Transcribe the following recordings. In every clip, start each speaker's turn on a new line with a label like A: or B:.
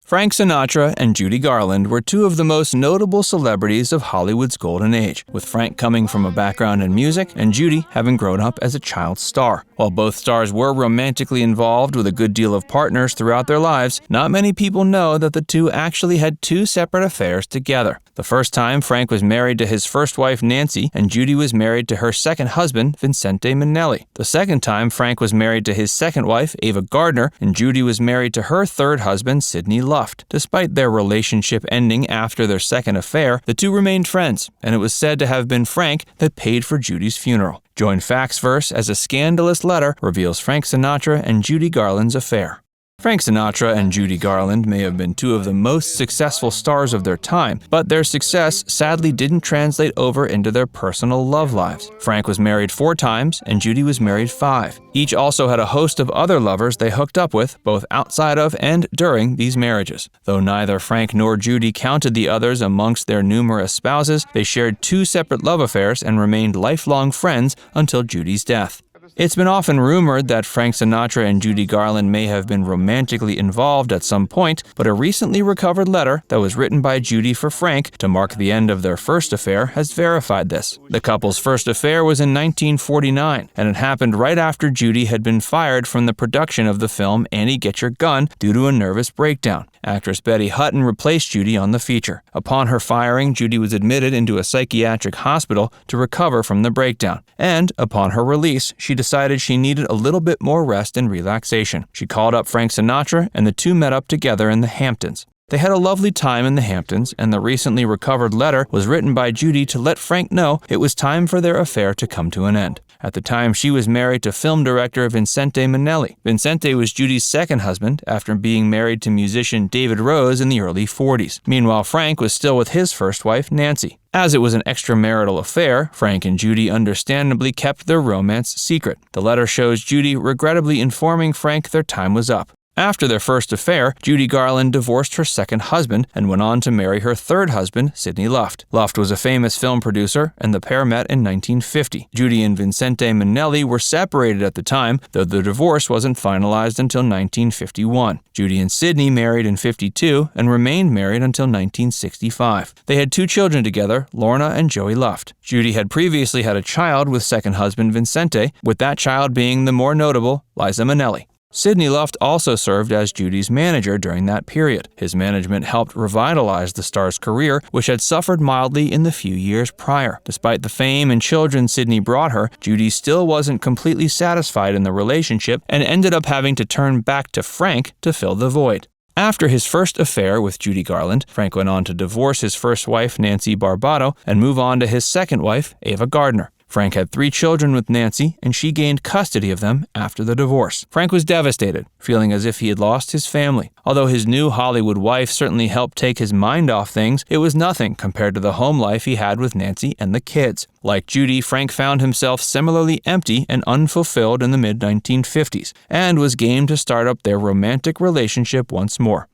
A: Frank Sinatra and Judy Garland were two of the most notable celebrities of Hollywood's golden age, with Frank coming from a background in music and Judy having grown up as a child star. While both stars were romantically involved with a good deal of partners throughout their lives, not many people know that the two actually had two separate affairs together. The first time, Frank was married to his first wife, Nancy, and Judy was married to her second husband, Vincente. The second time, Frank was married to his second wife, Ava Gardner, and Judy was married to her third husband, Sidney Luft. Despite their relationship ending after their second affair, the two remained friends, and it was said to have been Frank that paid for Judy's funeral. Join Facts Verse as a scandalous letter reveals Frank Sinatra and Judy Garland's affair. Frank Sinatra and Judy Garland may have been two of the most successful stars of their time, but their success sadly didn't translate over into their personal love lives. Frank was married 4 times and Judy was married 5. Each also had a host of other lovers they hooked up with, both outside of and during these marriages. Though neither Frank nor Judy counted the others amongst their numerous spouses, they shared 2 separate love affairs and remained lifelong friends until Judy's death. It's been often rumored that Frank Sinatra and Judy Garland may have been romantically involved at some point, but a recently recovered letter that was written by Judy for Frank to mark the end of their first affair has verified this. The couple's first affair was in 1949, and it happened right after Judy had been fired from the production of the film Annie Get Your Gun due to a nervous breakdown. Actress Betty Hutton replaced Judy on the feature. Upon her firing, Judy was admitted into a psychiatric hospital to recover from the breakdown, and upon her release, she decided she needed a little bit more rest and relaxation. She called up Frank Sinatra, and the two met up together in the Hamptons. They had a lovely time in the Hamptons, and the recently recovered letter was written by Judy to let Frank know it was time for their affair to come to an end. At the time, she was married to film director Vincente. Vincente was Judy's second husband after being married to musician David Rose in the early 40s. Meanwhile, Frank was still with his first wife, Nancy. As it was an extramarital affair, Frank and Judy understandably kept their romance secret. The letter shows Judy regrettably informing Frank their time was up. After their first affair, Judy Garland divorced her second husband and went on to marry her third husband, Sidney Luft. Luft was a famous film producer, and the pair met in 1950. Judy and Vincente were separated at the time, though the divorce wasn't finalized until 1951. Judy and Sidney married in 1952 and remained married until 1965. They had 2 children together, Lorna and Joey Luft. Judy had previously had a child with second husband Vincente, with that child being the more notable Liza Minnelli. Sidney Luft also served as Judy's manager during that period. His management helped revitalize the star's career, which had suffered mildly in the few years prior. Despite the fame and children Sidney brought her, Judy still wasn't completely satisfied in the relationship and ended up having to turn back to Frank to fill the void. After his first affair with Judy Garland, Frank went on to divorce his first wife, Nancy Barbato, and move on to his second wife, Ava Gardner. Frank had 3 children with Nancy, and she gained custody of them after the divorce. Frank was devastated, feeling as if he had lost his family. Although his new Hollywood wife certainly helped take his mind off things, it was nothing compared to the home life he had with Nancy and the kids. Like Judy, Frank found himself similarly empty and unfulfilled in the mid-1950s, and was game to start up their romantic relationship once more.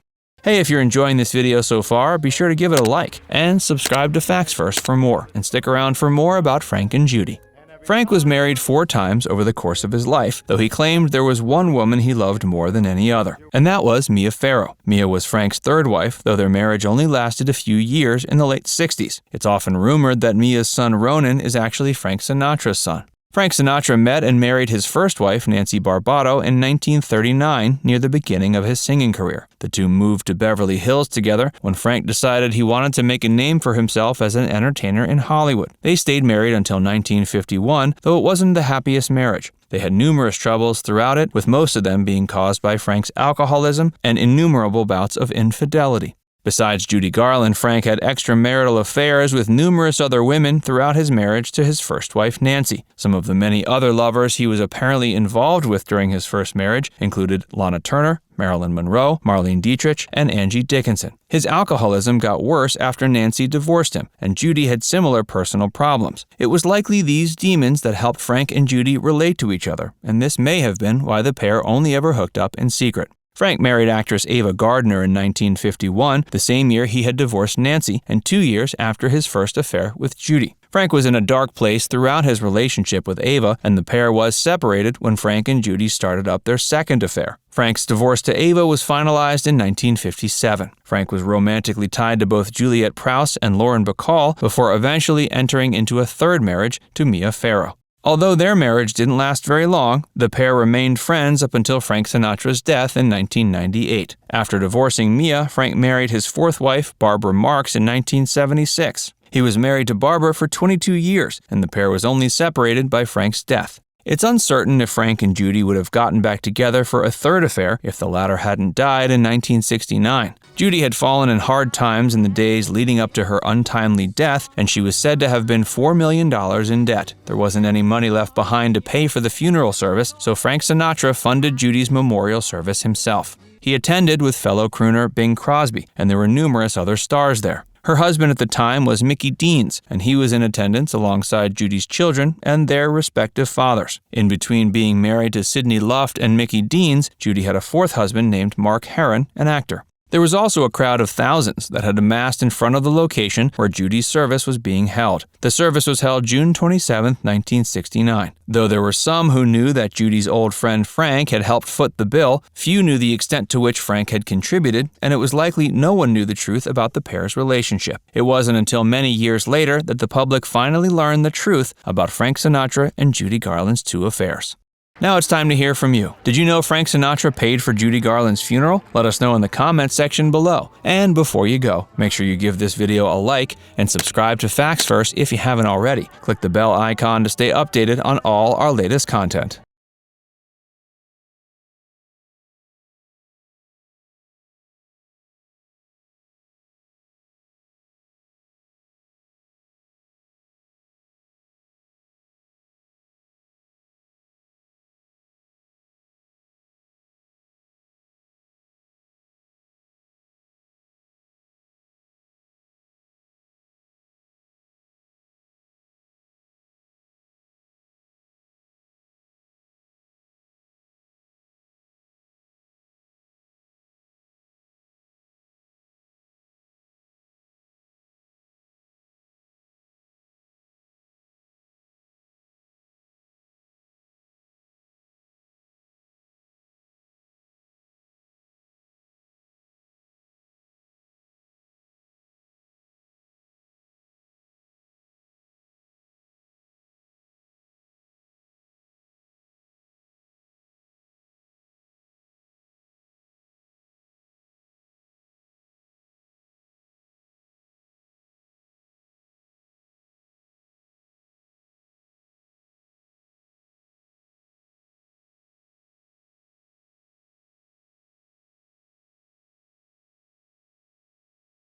A: Hey, if you're enjoying this video so far, be sure to give it a like and subscribe to Facts Verse for more, and stick around for more about Frank and Judy. Frank was married 4 times over the course of his life, though he claimed there was one woman he loved more than any other, and that was Mia Farrow. Mia was Frank's third wife, though their marriage only lasted a few years in the late 60s. It's often rumored that Mia's son Ronan is actually Frank Sinatra's son. Frank Sinatra met and married his first wife, Nancy Barbato, in 1939, near the beginning of his singing career. The two moved to Beverly Hills together when Frank decided he wanted to make a name for himself as an entertainer in Hollywood. They stayed married until 1951, though it wasn't the happiest marriage. They had numerous troubles throughout it, with most of them being caused by Frank's alcoholism and innumerable bouts of infidelity. Besides Judy Garland, Frank had extramarital affairs with numerous other women throughout his marriage to his first wife, Nancy. Some of the many other lovers he was apparently involved with during his first marriage included Lana Turner, Marilyn Monroe, Marlene Dietrich, and Angie Dickinson. His alcoholism got worse after Nancy divorced him, and Judy had similar personal problems. It was likely these demons that helped Frank and Judy relate to each other, and this may have been why the pair only ever hooked up in secret. Frank married actress Ava Gardner in 1951, the same year he had divorced Nancy, and 2 years after his first affair with Judy. Frank was in a dark place throughout his relationship with Ava, and the pair was separated when Frank and Judy started up their second affair. Frank's divorce to Ava was finalized in 1957. Frank was romantically tied to both Juliette Prowse and Lauren Bacall before eventually entering into a third marriage to Mia Farrow. Although their marriage didn't last very long, the pair remained friends up until Frank Sinatra's death in 1998. After divorcing Mia, Frank married his fourth wife, Barbara Marx, in 1976. He was married to Barbara for 22 years, and the pair was only separated by Frank's death. It's uncertain if Frank and Judy would have gotten back together for a third affair if the latter hadn't died in 1969. Judy had fallen in hard times in the days leading up to her untimely death, and she was said to have been $4 million in debt. There wasn't any money left behind to pay for the funeral service, so Frank Sinatra funded Judy's memorial service himself. He attended with fellow crooner Bing Crosby, and there were numerous other stars there. Her husband at the time was Mickey Deans, and he was in attendance alongside Judy's children and their respective fathers. In between being married to Sidney Luft and Mickey Deans, Judy had a fourth husband named Mark Herron, an actor. There was also a crowd of thousands that had amassed in front of the location where Judy's service was being held. The service was held June 27, 1969. Though there were some who knew that Judy's old friend Frank had helped foot the bill, few knew the extent to which Frank had contributed, and it was likely no one knew the truth about the pair's relationship. It wasn't until many years later that the public finally learned the truth about Frank Sinatra and Judy Garland's two affairs. Now it's time to hear from you. Did you know Frank Sinatra paid for Judy Garland's funeral? Let us know in the comments section below. And before you go, make sure you give this video a like and subscribe to Facts First if you haven't already. Click the bell icon to stay updated on all our latest content.